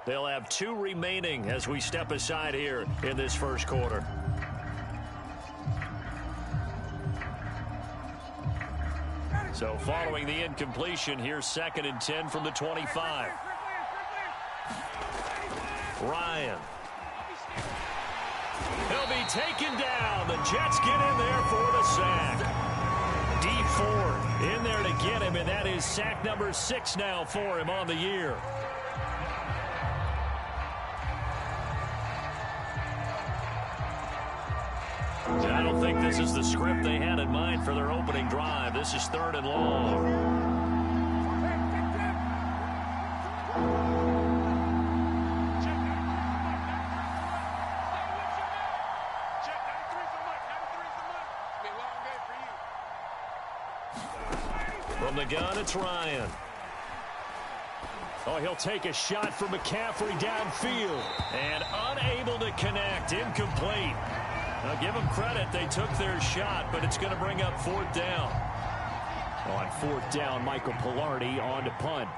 They'll have 2 remaining as we step aside here in this first quarter. So following the incompletion, here's 2nd and 10 from the 25. Ryan. He'll be taken down. The Jets get in there for the sack. Deep Ford in there to get him, and that is sack number 6 now for him on the year. I don't think this is the script they had in mind for their opening drive. This is 3rd and long. From the gun, it's Ryan. Oh, he'll take a shot from McCaffrey downfield. And unable to connect. Incomplete. Now, give them credit. They took their shot, but it's going to bring up 4th down. On 4th down, Michael Pilardi on to punt.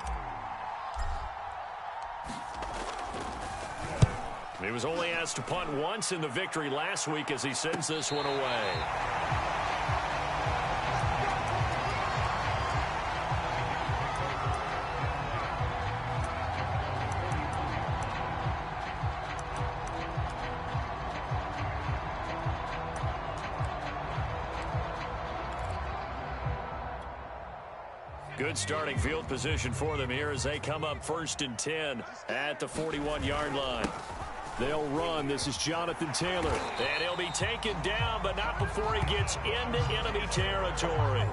He was only asked to punt once in the victory last week as he sends this one away. Good starting field position for them here as they come up 1st and 10 at the 41-yard line. They'll run. This is Jonathan Taylor. And he'll be taken down, but not before he gets into enemy territory.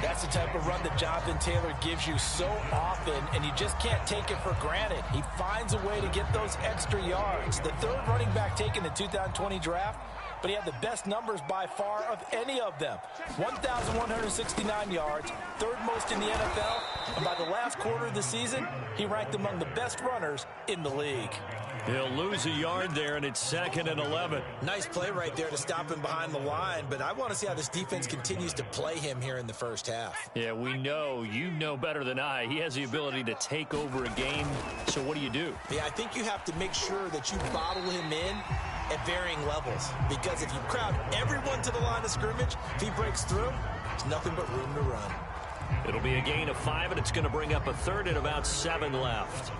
That's the type of run that Jonathan Taylor gives you so often, and you just can't take it for granted. He finds a way to get those extra yards. The 3rd running back taken in the 2020 draft, but he had the best numbers by far of any of them. 1,169 yards, 3rd most in the NFL, and by the last quarter of the season, he ranked among the best runners in the league. He'll lose a yard there, and it's 2nd and 11. Nice play right there to stop him behind the line, but I want to see how this defense continues to play him here in the first half. Yeah, we know. You know better than I. He has the ability to take over a game, so what do you do? Yeah, I think you have to make sure that you bottle him in at varying levels, because if you crowd everyone to the line of scrimmage, if he breaks through, there's nothing but room to run. It'll be a gain of 5, and it's going to bring up a 3rd and about 7 left.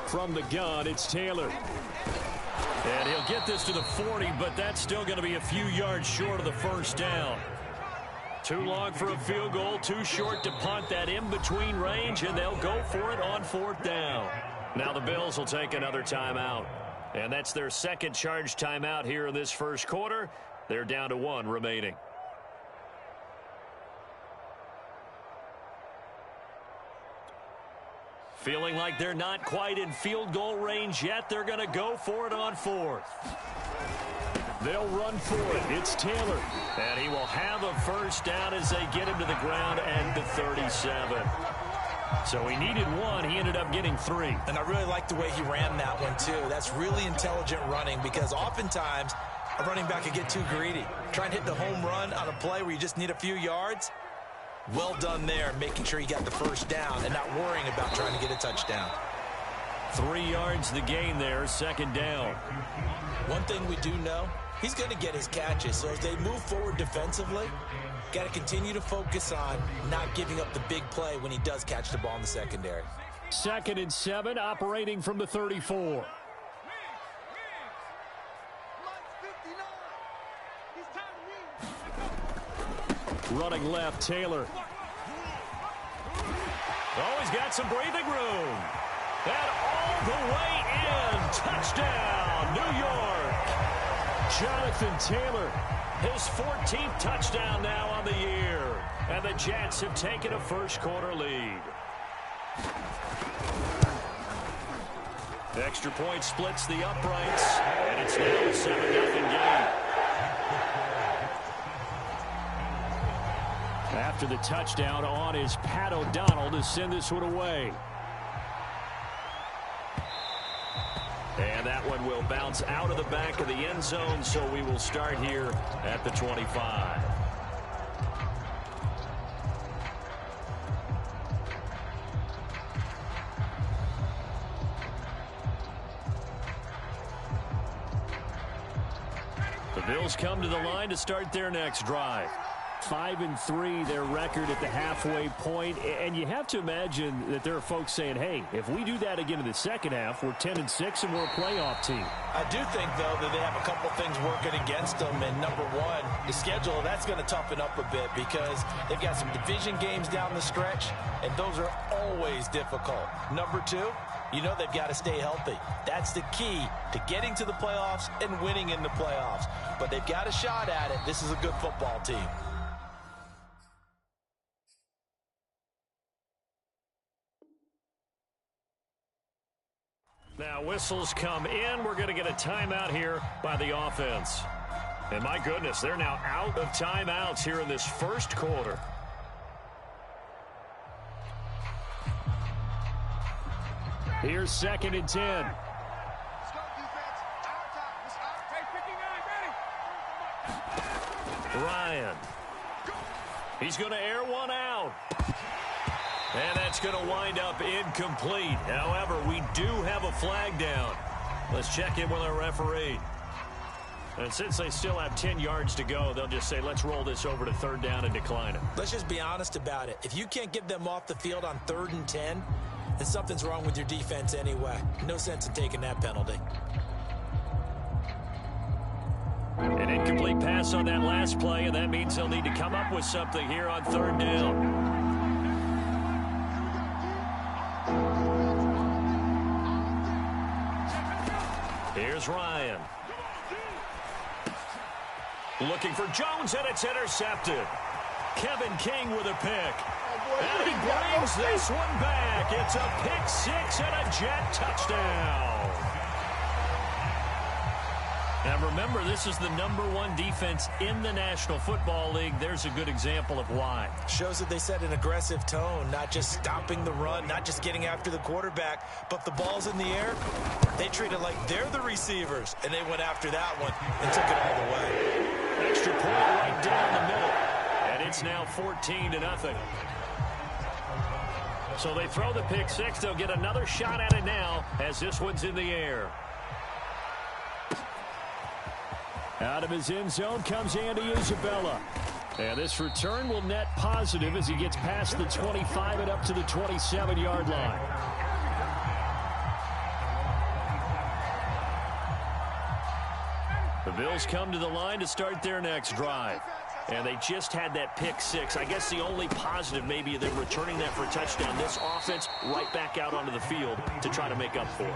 From the gun, it's Taylor. And he'll get this to the 40, but that's still going to be a few yards short of the 1st down. Too long for a field goal, too short to punt that in-between range, and they'll go for it on 4th down. Now the Bills will take another timeout. And that's their 2nd charge timeout here in this first quarter. They're down to 1 remaining. Feeling like they're not quite in field goal range yet. They're going to go for it on 4th. They'll run for it. It's Taylor. And he will have a 1st down as they get him to the ground at the 37. So he needed 1. He ended up getting 3. And I really like the way he ran that one, too. That's really intelligent running, because oftentimes a running back can get too greedy. Try and hit the home run on a play where you just need a few yards. Well done there, making sure he got the 1st down and not worrying about trying to get a touchdown. 3 yards the gain there, 2nd down. One thing we do know, he's going to get his catches. So as they move forward defensively, got to continue to focus on not giving up the big play when he does catch the ball in the secondary. 2nd and 7, operating from the 34. Running left, Taylor. Oh, he's got some breathing room. And all the way in. Touchdown, New York. Jonathan Taylor, his 14th touchdown now on the year. And the Jets have taken a first quarter lead. The extra point splits the uprights. And it's now a 7-0 game. after the touchdown on is Pat O'Donnell to send this one away. And that one will bounce out of the back of the end zone, so we will start here at the 25. The Bills come to the line to start their next drive. 5-3 their record at the halfway point, and you have to imagine that there are folks saying, hey, if we do that again in the second half, we're 10-6 and we're a playoff team. I do think, though, that they have a couple things working against them, and number one, the schedule, that's going to toughen up a bit because they've got some division games down the stretch, and those are always difficult. Number two, you know they've got to stay healthy. That's the key to getting to the playoffs and winning in the playoffs. But they've got a shot at it. This is a good football team. Now whistles come in. We're going to get a timeout here by the offense. And my goodness, they're now out of timeouts here in this first quarter. Here's 2nd and 10. Ryan. He's going to air one out. And that's going to wind up incomplete. However, we do have a flag down. Let's check in with our referee. And since they still have 10 yards to go, they'll just say, let's roll this over to 3rd down and decline it. Let's just be honest about it. If you can't get them off the field on 3rd and 10, then something's wrong with your defense anyway. No sense in taking that penalty. An incomplete pass on that last play, and that means they'll need to come up with something here on 3rd down. Here's Ryan. Looking for Jones, and it's intercepted. Kevin King with a pick. And he brings this one back. It's a pick six and a Jet touchdown. Now remember, this is the #1 defense in the National Football League. There's a good example of why. Shows that they set an aggressive tone, not just stopping the run, not just getting after the quarterback, but the ball's in the air. They treat it like they're the receivers, and they went after that one and took it all the way. Extra point right down the middle, and it's now 14-0. So they throw the pick six. They'll get another shot at it now as this one's in the air. Out of his end zone comes Andy Isabella. And this return will net positive as he gets past the 25 and up to the 27-yard line. The Bills come to the line to start their next drive. And they just had that pick six. I guess the only positive maybe they're returning that for a touchdown. This offense right back out onto the field to try to make up for it.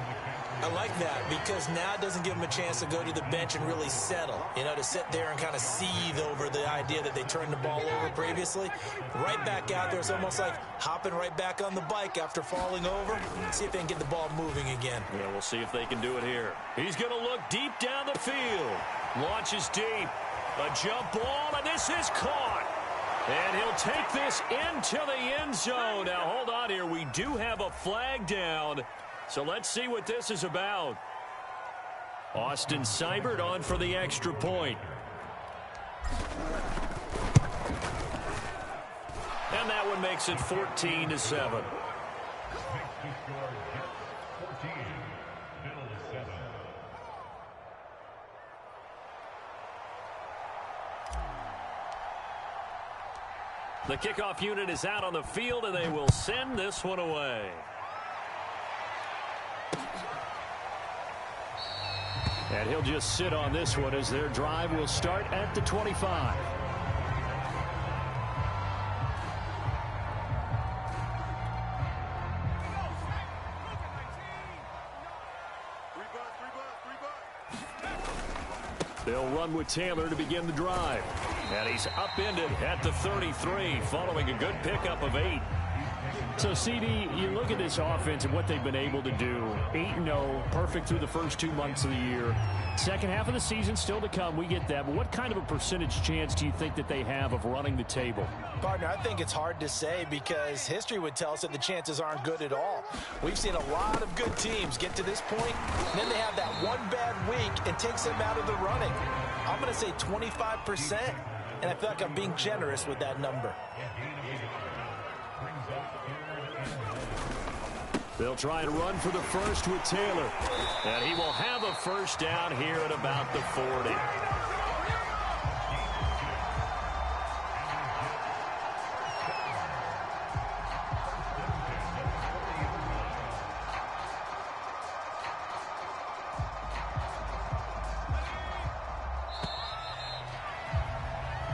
I like that because now it doesn't give them a chance to go to the bench and really settle. You know, to sit there and kind of seethe over the idea that they turned the ball over previously. Right back out there, it's almost like hopping right back on the bike after falling over. See if they can get the ball moving again. Yeah, we'll see if they can do it here. He's going to look deep down the field. Launches deep. A jump ball, and this is caught. And he'll take this into the end zone. Now, hold on here. We do have a flag down. So let's see what this is about. Austin Seibert on for the extra point. And that one makes it 14-7. The kickoff unit is out on the field, and they will send this one away. And he'll just sit on this one as their drive will start at the 25. They'll run with Taylor to begin the drive. And he's upended at the 33 following a good pickup of 8. So, CD, you look at this offense and what they've been able to do. 8-0, perfect through the first 2 months of the year. Second half of the season still to come. We get that. But what kind of a percentage chance do you think that they have of running the table? Partner, I think it's hard to say because history would tell us that the chances aren't good at all. We've seen a lot of good teams get to this point, and then they have that one bad week and takes them out of the running. I'm going to say 25%, and I feel like I'm being generous with that number. They'll try to run for the first with Taylor. And he will have a first down here at about the 40.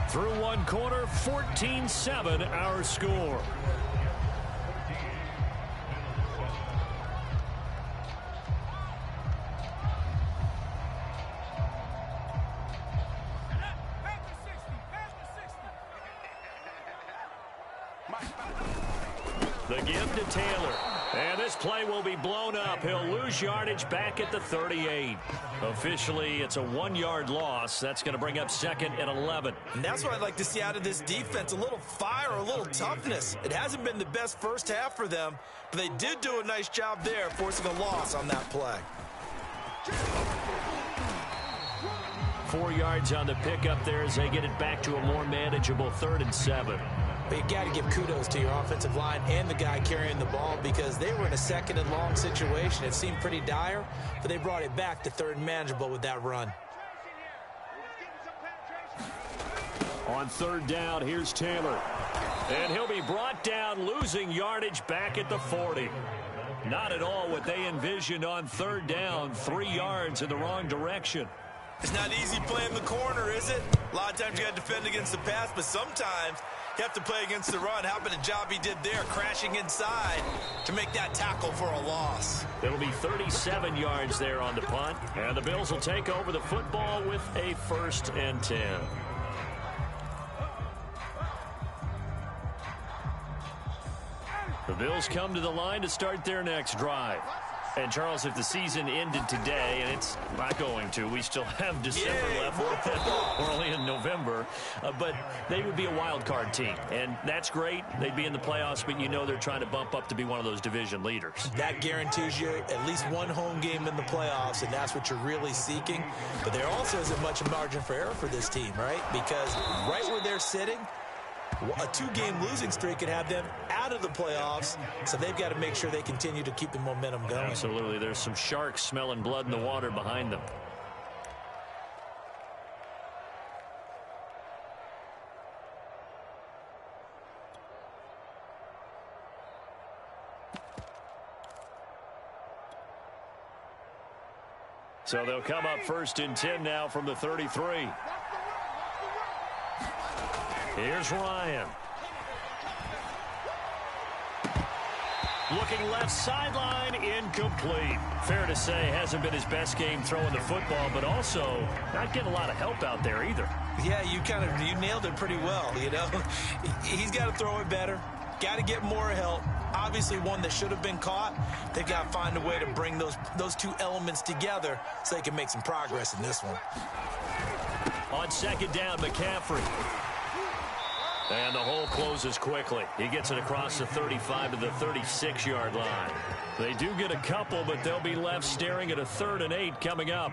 Through one quarter, 14-7 our score. The give to Taylor. And this play will be blown up. He'll lose yardage back at the 38. Officially, it's a 1-yard loss. That's going to bring up second and 11. And that's what I'd like to see out of this defense. A little fire, a little toughness. It hasn't been the best first half for them, but they did do a nice job there, forcing a loss on that play. 4 yards on the pickup there as they get it back to a more manageable 3rd and 7. But you got to give kudos to your offensive line and the guy carrying the ball because they were in a 2nd and long situation. It seemed pretty dire, but they brought it back to 3rd and manageable with that run. On 3rd down, here's Taylor. And he'll be brought down, losing yardage back at the 40. Not at all what they envisioned on 3rd down. 3 yards in the wrong direction. It's not easy playing the corner, is it? A lot of times you got to defend against the pass, but sometimes you have to play against the run. How about a job he did there, crashing inside to make that tackle for a loss. It'll be 37 yards there on the punt, and the Bills will take over the football with a 1st and 10. The Bills come to the line to start their next drive. And, Charles, if the season ended today, and it's not going to, we still have December left. We're only in November. But they would be a wild card team. And that's great. They'd be in the playoffs, but you know they're trying to bump up to be one of those division leaders. That guarantees you at least one home game in the playoffs, and that's what you're really seeking. But there also isn't much margin for error for this team, right? Because right where they're sitting, a 2-game losing streak could have them out of the playoffs, so they've got to make sure they continue to keep the momentum going. Absolutely. There's some sharks smelling blood in the water behind them. So they'll come up 1st and 10 now from the 33. Here's Ryan. Looking left sideline, incomplete. Fair to say, hasn't been his best game throwing the football, but also not getting a lot of help out there either. Yeah, you nailed it pretty well, you know. He's got to throw it better. Got to get more help. Obviously one that should have been caught. They've got to find a way to bring those two elements together so they can make some progress in this one. On 2nd down, McCaffrey. And the hole closes quickly. He gets it across the 35 to the 36-yard line. They do get a couple, but they'll be left staring at a 3rd and 8 coming up.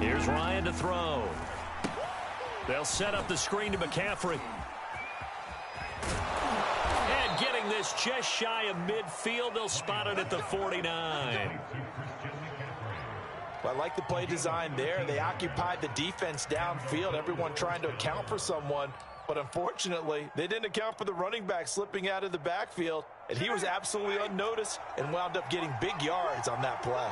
Here's Ryan to throw. They'll set up the screen to McCaffrey. And getting this just shy of midfield, they'll spot it at the 49. Well, I like the play design there. They occupied the defense downfield, everyone trying to account for someone. But unfortunately, they didn't account for the running back slipping out of the backfield. And he was absolutely unnoticed and wound up getting big yards on that play.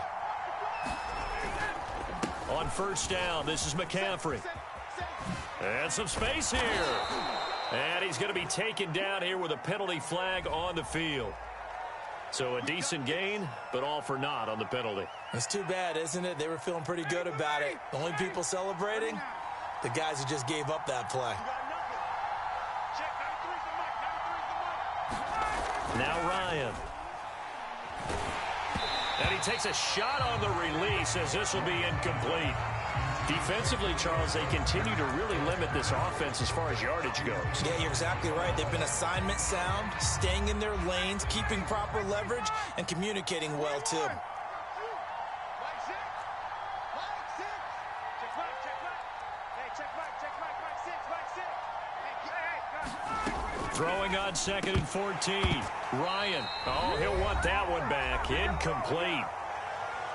On 1st down, this is McCaffrey. And some space here. And he's going to be taken down here with a penalty flag on the field. So a decent gain, but all for naught on the penalty. It's too bad, isn't it? They were feeling pretty good about it. The only people celebrating, the guys who just gave up that play. Now Ryan. And he takes a shot on the release as this will be incomplete. Defensively, Charles, they continue to really limit this offense as far as yardage goes. Yeah, you're exactly right. They've been assignment sound, staying in their lanes, keeping proper leverage, and communicating well, too. Throwing on 2nd and 14. Ryan. Oh, he'll want that one back. Incomplete.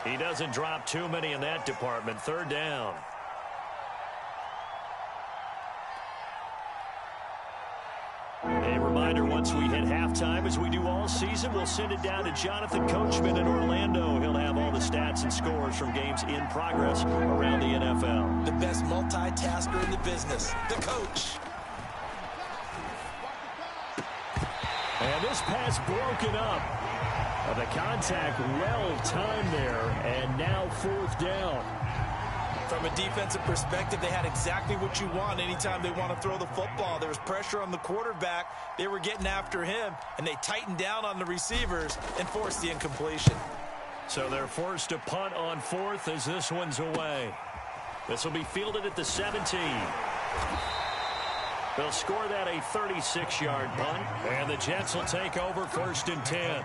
He doesn't drop too many in that department. 3rd down. A reminder, once we hit halftime, as we do all season, we'll send it down to Jonathan Coachman in Orlando. He'll have all the stats and scores from games in progress around the NFL. The best multitasker in the business, the coach. And this pass broken up. The contact well timed there, and now 4th down. From a defensive perspective, they had exactly what you want anytime they want to throw the football. There was pressure on the quarterback. They were getting after him, and they tightened down on the receivers and forced the incompletion. So they're forced to punt on 4th as this one's away. This will be fielded at the 17. They'll score that a 36-yard punt, and the Jets will take over 1st and 10.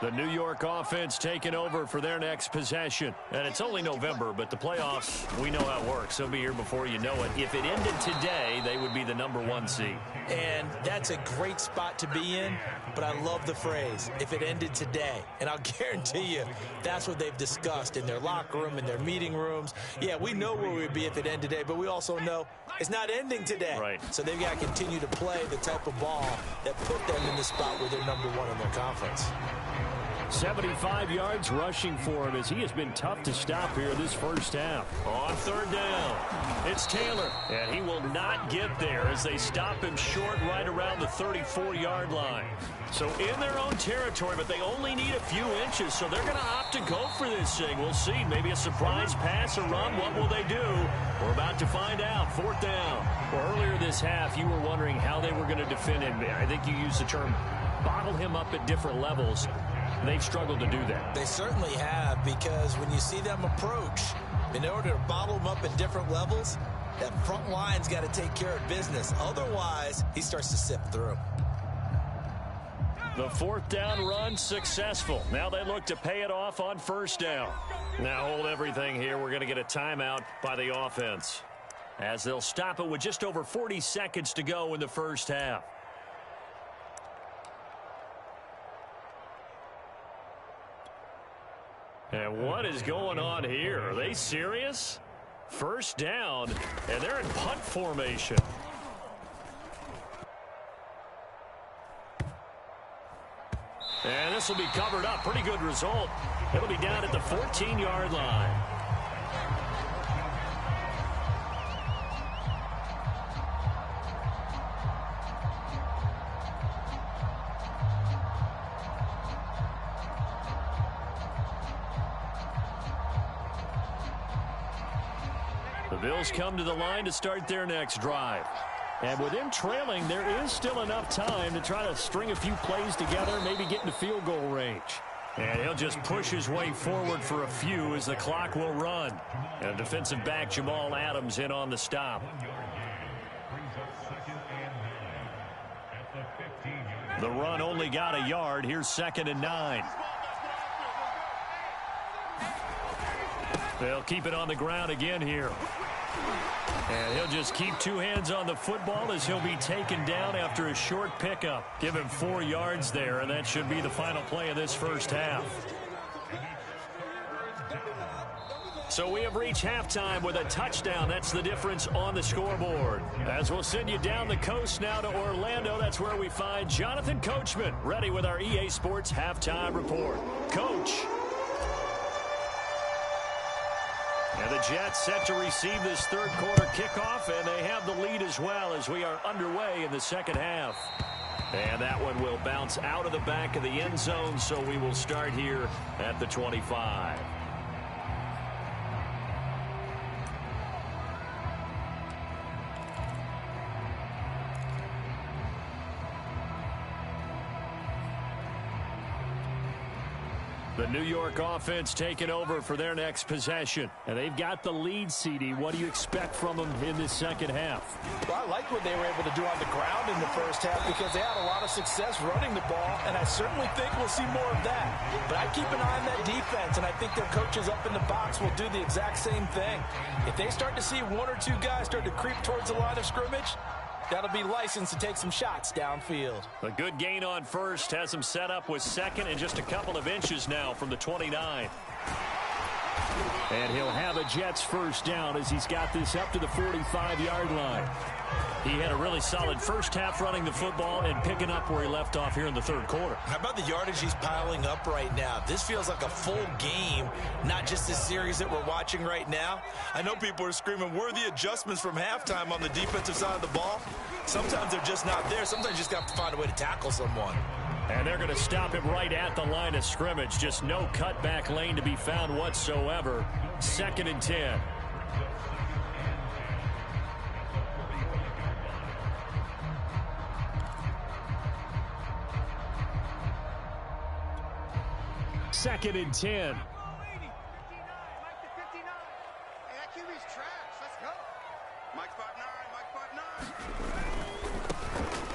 The New York offense taking over for their next possession. And it's only November, but the playoffs, we know how it works. They'll be here before you know it. If it ended today, they would be the #1 seed. And that's a great spot to be in, but I love the phrase, if it ended today. And I'll guarantee you, that's what they've discussed in their locker room, in their meeting rooms. Yeah, we know where we'd be if it ended today, but we also know it's not ending today. Right. So they've got to continue to play the type of ball that put them in the spot where they're #1 in their conference. 75 yards rushing for him as he has been tough to stop here this first half. On 3rd down, it's Taylor, and he will not get there as they stop him short right around the 34-yard line. So in their own territory, but they only need a few inches, so they're going to opt to go for this thing. We'll see. Maybe a surprise pass or run. What will they do? We're about to find out. 4th down. Well, earlier this half, you were wondering how they were going to defend him. I think you used the term bottle him up at different levels. They've struggled to do that. They certainly have, because when you see them approach, in order to bottle them up at different levels, that front line's got to take care of business. Otherwise, he starts to sift through. The 4th down run successful. Now they look to pay it off on 1st down. Now hold everything here. We're going to get a timeout by the offense, as they'll stop it with just over 40 seconds to go in the first half. And what is going on here? Are they serious? 1st down, and they're in punt formation. And this will be covered up. Pretty good result. It'll be down at the 14-yard line. The Bills come to the line to start their next drive. And with them trailing, there is still enough time to try to string a few plays together, maybe get into field goal range. And he'll just push his way forward for a few as the clock will run. And defensive back Jamal Adams in on the stop. The run only got a yard. Here's 2nd and 9. They'll keep it on the ground again here. And he'll just keep 2 hands on the football as he'll be taken down after a short pickup. Give him 4 yards there, and that should be the final play of this first half. So we have reached halftime with a touchdown. That's the difference on the scoreboard. As we'll send you down the coast now to Orlando, that's where we find Jonathan Coachman, ready with our EA Sports Halftime Report. Coach. And the Jets set to receive this third quarter kickoff, and they have the lead as well as we are underway in the second half. And that one will bounce out of the back of the end zone, so we will start here at the 25. The New York offense taking over for their next possession. And they've got the lead, CD. What do you expect from them in this second half? Well, I like what they were able to do on the ground in the first half because they had a lot of success running the ball, and I certainly think we'll see more of that. But I keep an eye on that defense, and I think their coaches up in the box will do the exact same thing. If they start to see one or two guys start to creep towards the line of scrimmage, that'll be licensed to take some shots downfield. A good gain on first has him set up with second and just a couple of inches now from the 29. And he'll have a Jets first down as he's got this up to the 45-yard line. He had a really solid first half running the football and picking up where he left off here in the third quarter. How about the yardage he's piling up right now? This feels like a full game, not just this series that we're watching right now. I know people are screaming, where are the adjustments from halftime on the defensive side of the ball? Sometimes they're just not there. Sometimes you just have to find a way to tackle someone. And they're going to stop him right at the line of scrimmage. Just no cutback lane to be found whatsoever. 2nd and 10. Second and 10.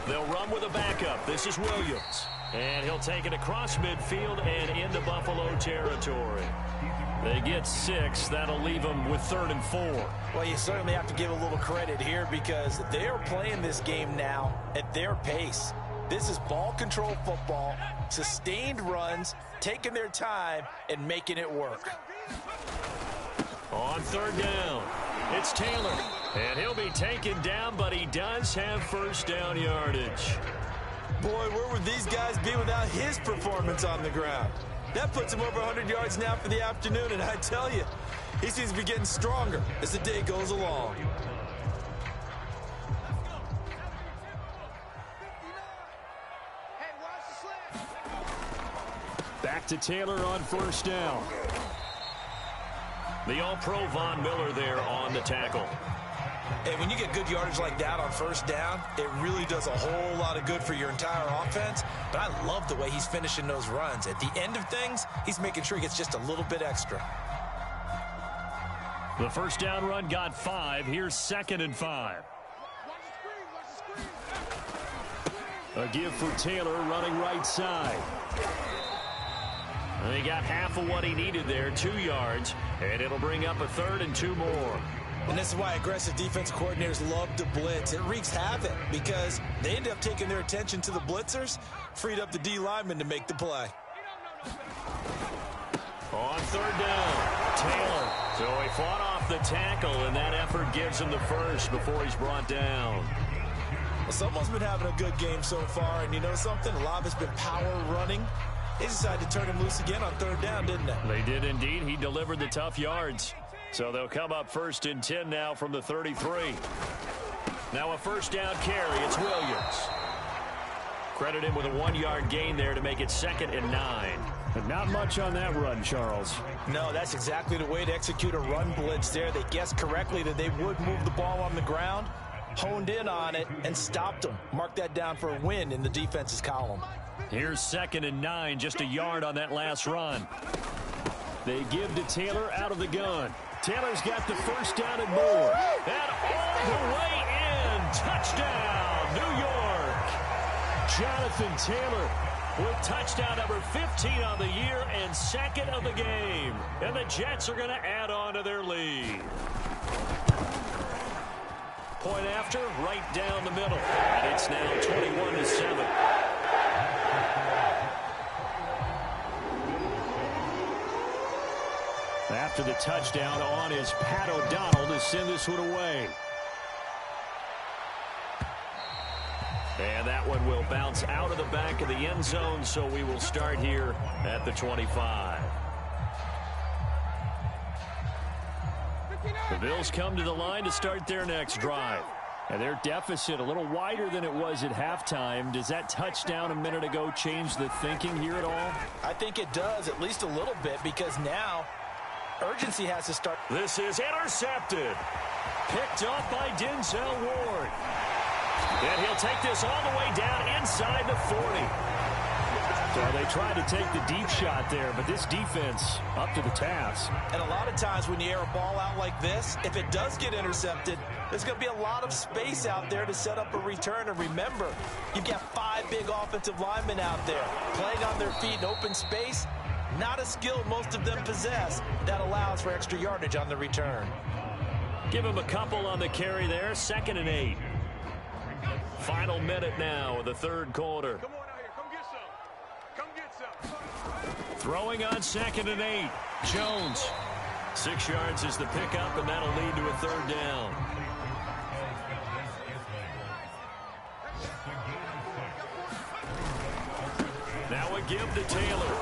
They'll run with a backup. This is Williams. And he'll take it across midfield and into Buffalo territory. They get 6. That'll leave them with 3rd and 4. Well, you certainly have to give a little credit here because they are playing this game now at their pace. This is ball control football, sustained runs, taking their time, and making it work. On 3rd down, it's Taylor. And he'll be taken down, but he does have first down yardage. Boy, where would these guys be without his performance on the ground? That puts him over 100 yards now for the afternoon, and I tell you, he seems to be getting stronger as the day goes along. Back to Taylor on first down. The All-Pro Von Miller there on the tackle. And when you get good yardage like that on first down, it really does a whole lot of good for your entire offense. But I love the way he's finishing those runs. At the end of things, he's making sure he gets just a little bit extra. The first down run got 5. Here's 2nd and 5. A give for Taylor running right side. And he got half of what he needed there, 2 yards. And it'll bring up a 3rd and 2 more. And this is why aggressive defensive coordinators love to blitz. It wreaks havoc because they end up taking their attention to the blitzers, freed up the D lineman to make the play. On 3rd down, Taylor. So he fought off the tackle, and that effort gives him the first before he's brought down. Well, someone's been having a good game so far, and you know something? A lot of it's been power running. They decided to turn him loose again on 3rd down, didn't they? They did indeed. He delivered the tough yards. So they'll come up 1st and 10 now from the 33. Now a first down carry. It's Williams. Credit him with a 1-yard gain there to make it 2nd and 9. But not much on that run, Charles. No, that's exactly the way to execute a run blitz there. They guessed correctly that they would move the ball on the ground, honed in on it, and stopped them. Mark that down for a win in the defense's column. Here's 2nd and 9, just a yard on that last run. They give to Taylor out of the gun. Taylor's got the first down and more. And all the way in. Touchdown, New York. Jonathan Taylor with touchdown number 15 on the year and 2nd of the game. And the Jets are going to add on to their lead. Point after, right down the middle. And it's now 21-7. After the touchdown on is Pat O'Donnell to send this one away. And that one will bounce out of the back of the end zone, so we will start here at the 25. The Bills come to the line to start their next drive. And their deficit a little wider than it was at halftime. Does that touchdown a minute ago change the thinking here at all? I think it does, at least a little bit, because now urgency has to start. This is intercepted. Picked off by Denzel Ward. And he'll take this all the way down inside the 40. So they tried to take the deep shot there, but this defense up to the task. And a lot of times when you air a ball out like this, if it does get intercepted, there's going to be a lot of space out there to set up a return. And remember, you've got 5 big offensive linemen out there playing on their feet in open space. Not a skill most of them possess. That allows for extra yardage on the return. Give him a couple on the carry there. 2nd and 8. Final minute now of the third quarter. Come on out here. Come get some. Come get some. Throwing on 2nd and 8. Jones. 6 yards is the pickup, and that'll lead to a 3rd down. Now a give to Taylor.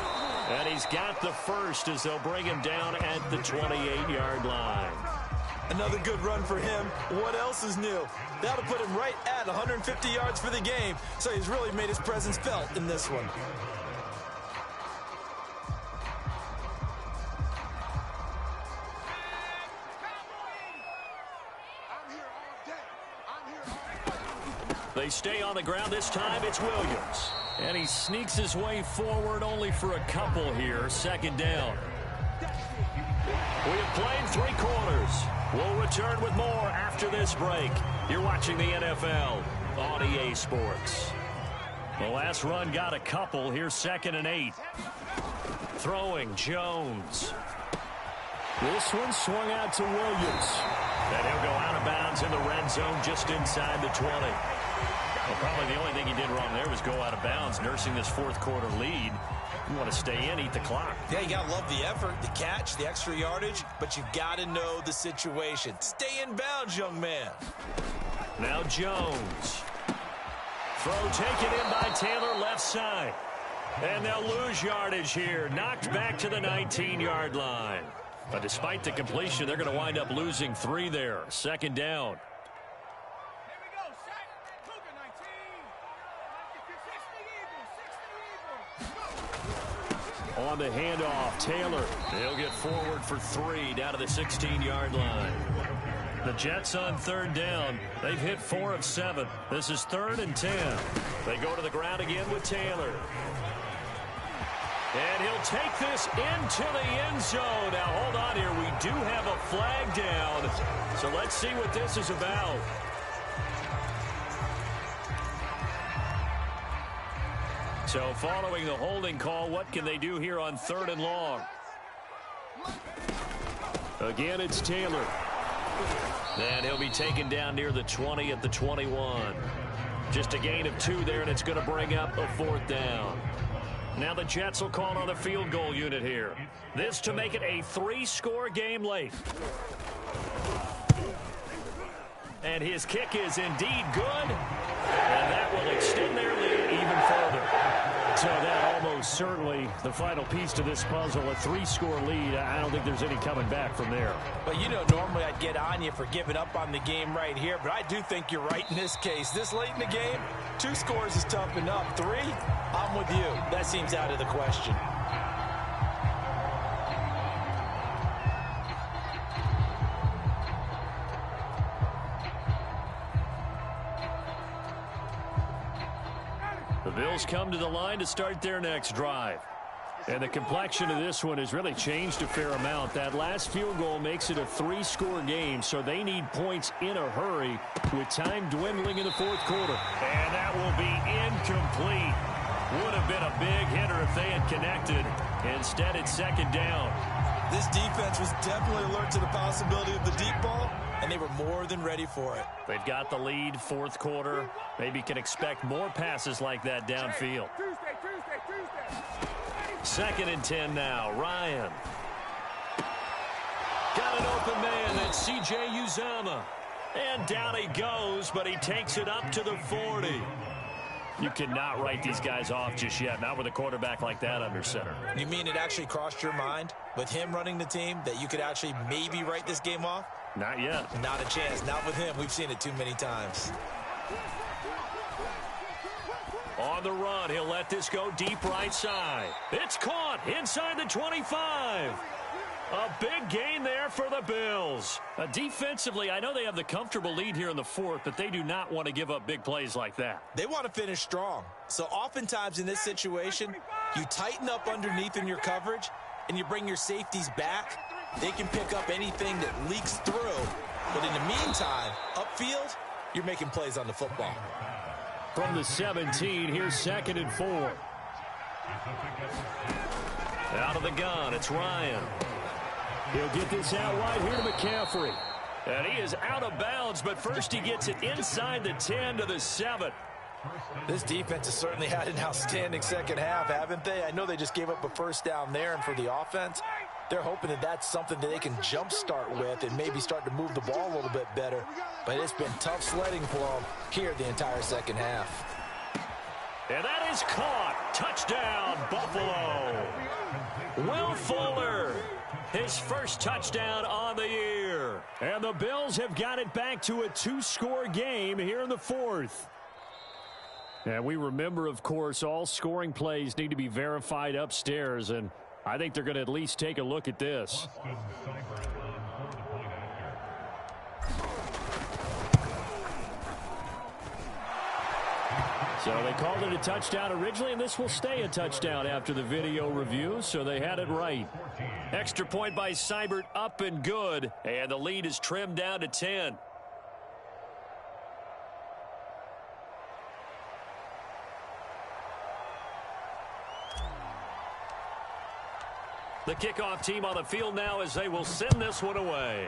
And he's got the first as they'll bring him down at the 28-yard line. Another good run for him. What else is new? That'll put him right at 150 yards for the game. So he's really made his presence felt in this one. They stay on the ground. This time it's Williams. And he sneaks his way forward only for a couple here. 2nd down. We have played 3 quarters. We'll return with more after this break. You're watching the NFL on EA Sports. The last run got a couple. Here's 2nd and 8. Throwing Jones. This one swung out to Williams. And he'll go out of bounds in the red zone just inside the 20. Well, probably the only thing he did wrong there was go out of bounds, nursing this 4th quarter lead. You want to stay in, eat the clock. Yeah, you got to love the effort, the catch, the extra yardage, but you've got to know the situation. Stay in bounds, young man. Now Jones. Throw taken in by Taylor, left side. And they'll lose yardage here. Knocked back to the 19-yard line. But despite the completion, they're going to wind up losing 3 there. 2nd down. On the handoff, Taylor. He'll get forward for 3 down to the 16-yard line. The Jets on 3rd down. They've hit 4 of 7. This is 3rd and 10. They go to the ground again with Taylor. And he'll take this into the end zone. Now, hold on here. We do have a flag down. So let's see what this is about. So following the holding call, what can they do here on 3rd and long? Again, it's Taylor. And he'll be taken down near the 20 at the 21. Just a gain of 2 there, and it's going to bring up a 4th down. Now the Jets will call on the field goal unit here. This to make it a 3-score game late. And his kick is indeed good. And that will extend their lead even further. So that almost certainly the final piece to this puzzle, a 3-score lead. I don't think there's any coming back from there. But you know, normally I'd get on you for giving up on the game right here, but I do think you're right in this case. This late in the game, 2 scores is tough enough. 3, I'm with you. That seems out of the question. The Bills come to the line to start their next drive. And the complexion of this one has really changed a fair amount. That last field goal makes it a 3-score game, so they need points in a hurry with time dwindling in the 4th quarter. And that will be incomplete. Would have been a big hitter if they had connected. Instead, it's 2nd down. This defense was definitely alert to the possibility of the deep ball, and they were more than ready for it. They've got the lead, 4th quarter. Maybe can expect more passes like that downfield. Tuesday. 2nd and 10 now. Ryan. Got an open man. That's C.J. Uzomah. And down he goes, but he takes it up to the 40. You cannot write these guys off just yet, not with a quarterback like that under center. You mean it actually crossed your mind with him running the team that you could actually maybe write this game off? Not yet. Not a chance. Not with him. We've seen it too many times. On the run, he'll let this go deep right side. It's caught inside the 25. A big gain there for the Bills. Defensively, I know they have the comfortable lead here in the fourth, but they do not want to give up big plays like that. They want to finish strong. So oftentimes in this situation, you tighten up underneath in your coverage, and you bring your safeties back. They can pick up anything that leaks through. But in the meantime, upfield, you're making plays on the football. From the 17, here's 2nd and 4. Out of the gun, it's Ryan. He'll get this out wide here to McCaffrey. And he is out of bounds, but first he gets it inside the 10 to the 7. This defense has certainly had an outstanding second half, haven't they? I know they just gave up a first down there, and for the offense, they're hoping that that's something that they can jumpstart with and maybe start to move the ball a little bit better. But it's been tough sledding for them here the entire second half. And that is caught. Touchdown, Buffalo. Will Fuller, his first touchdown on the year. And the Bills have got it back to a 2-score game here in the fourth. And we remember, of course, all scoring plays need to be verified upstairs, and I think they're going to at least take a look at this. So they called it a touchdown originally, and this will stay a touchdown after the video review, so they had it right. Extra point by Seibert, up and good, and the lead is trimmed down to 10. The kickoff team on the field now as they will send this one away.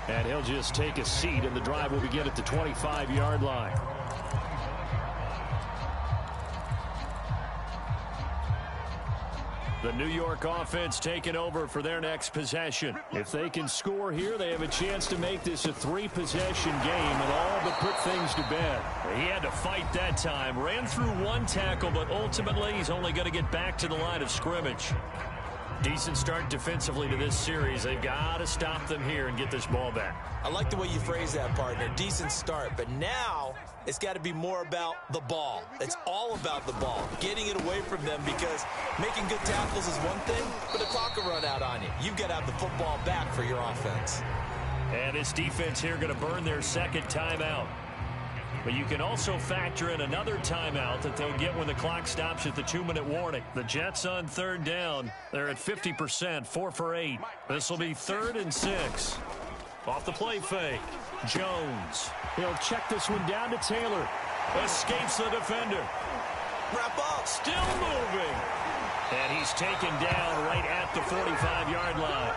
And he'll just take a seat, and the drive will begin at the 25-yard line. The New York offense taking over for their next possession. If they can score here, they have a chance to make this a 3-possession game and all but put things to bed. He had to fight that time. Ran through one tackle, but ultimately he's only going to get back to the line of scrimmage. Decent start defensively to this series. They've got to stop them here and get this ball back. I like the way you phrase that, partner. Decent start, but now it's got to be more about the ball. It's all about the ball, getting it away from them, because making good tackles is one thing, but the clock will run out on you. You've got to have the football back for your offense. And this defense here going to burn their second timeout. But you can also factor in another timeout that they'll get when the clock stops at the 2-minute warning. The Jets on third down. They're at 50%, 4 for 8. This will be 3rd and 6. Off the play fake. Jones. He'll check this one down to Taylor. Escapes the defender. Wrap up. Still moving. And he's taken down right at the 45-yard line.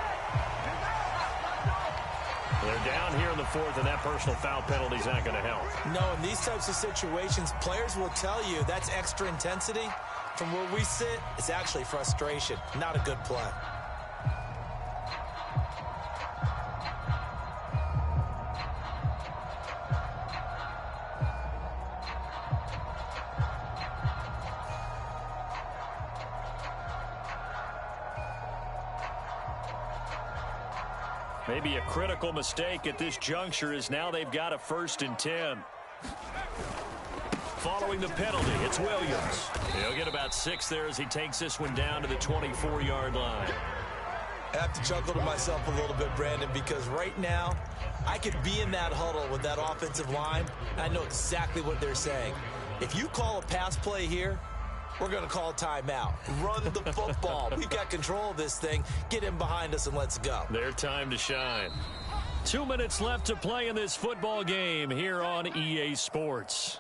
They're down here in the fourth, and that personal foul penalty is not going to help. No, in these types of situations, players will tell you that's extra intensity. From where we sit, it's actually frustration, not a good play. Maybe a critical mistake at this juncture is now they've got a 1st and 10. Following the penalty, it's Williams. He'll get about 6 there as he takes this one down to the 24-yard line. I have to chuckle to myself a little bit, Brandon, because right now I could be in that huddle with that offensive line. I know exactly what they're saying. If you call a pass play here, we're going to call a timeout. Run the football. We've got control of this thing. Get in behind us and let's go. Their time to shine. 2 minutes left to play in this football game here on EA Sports.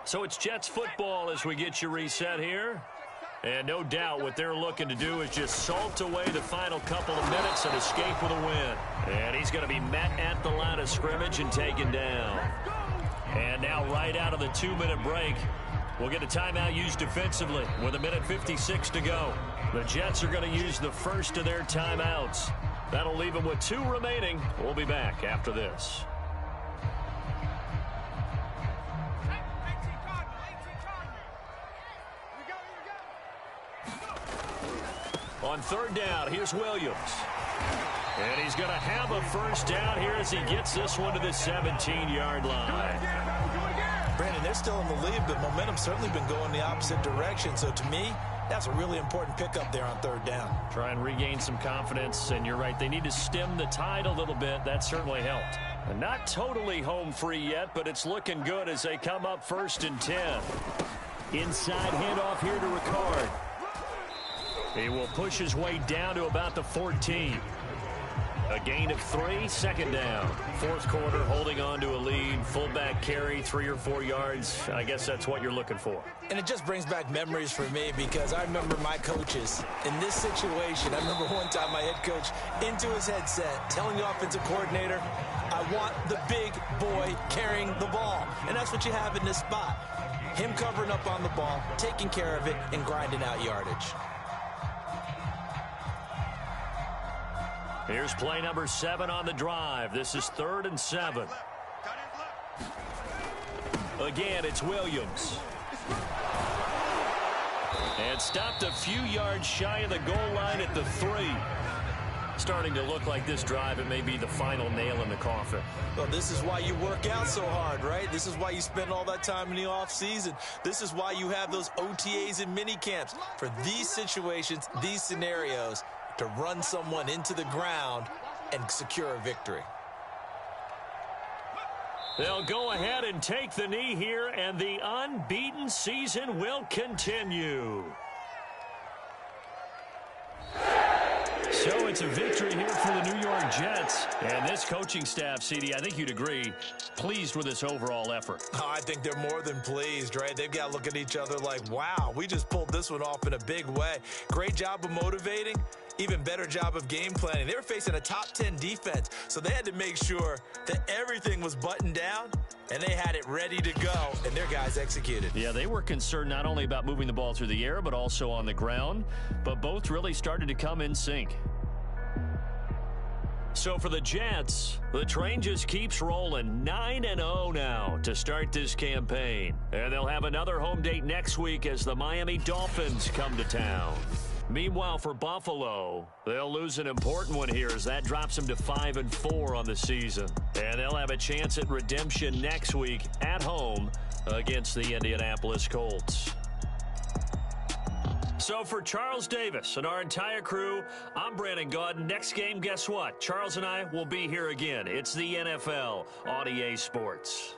So it's Jets football as we get you reset here. And no doubt what they're looking to do is just salt away the final couple of minutes and escape with a win. And he's going to be met at the line of scrimmage and taken down. And now right out of the 2-minute break, we'll get a timeout used defensively with 1:56 to go. The Jets are going to use the first of their timeouts. That'll leave them with 2 remaining. We'll be back after this. On third down, here's Williams. And he's going to have a first down here as he gets this one to the 17-yard line. Brandon, they're still in the lead, but momentum's certainly been going the opposite direction. So to me, that's a really important pickup there on third down. Try and regain some confidence, and you're right, they need to stem the tide a little bit. That certainly helped. And not totally home free yet, but it's looking good as they come up 1st and 10. Inside handoff here to Ricard. He will push his way down to about the 14. A gain of 3, second down. Fourth quarter, holding on to a lead. Fullback carry, 3 or 4 yards. I guess that's what you're looking for. And it just brings back memories for me because I remember my coaches in this situation. I remember one time my head coach into his headset telling the offensive coordinator, I want the big boy carrying the ball. And that's what you have in this spot. Him covering up on the ball, taking care of it, and grinding out yardage. Here's play number 7 on the drive. This is 3rd and 7. Again, it's Williams. And stopped a few yards shy of the goal line at the 3. Starting to look like this drive, it may be the final nail in the coffin. Well, this is why you work out so hard, right? This is why you spend all that time in the offseason. This is why you have those OTAs and mini camps. For these situations, these scenarios, to run someone into the ground and secure a victory. They'll go ahead and take the knee here, and the unbeaten season will continue. So it's a victory here for the New York Jets. And this coaching staff, CD, I think you'd agree, pleased with this overall effort. Oh, I think they're more than pleased, right? They've got to look at each other like, wow, we just pulled this one off in a big way. Great job of motivating. Even better job of game planning. They were facing a top 10 defense, so they had to make sure that everything was buttoned down, and they had it ready to go, and their guys executed. Yeah, they were concerned not only about moving the ball through the air, but also on the ground, but both really started to come in sync. So for the Jets, the train just keeps rolling 9-0 now to start this campaign. And they'll have another home date next week as the Miami Dolphins come to town. Meanwhile, for Buffalo, they'll lose an important one here as that drops them to 5-4 on the season. And they'll have a chance at redemption next week at home against the Indianapolis Colts. So for Charles Davis and our entire crew, I'm Brandon Gaudin. Next game, guess what? Charles and I will be here again. It's the NFL on EA Sports.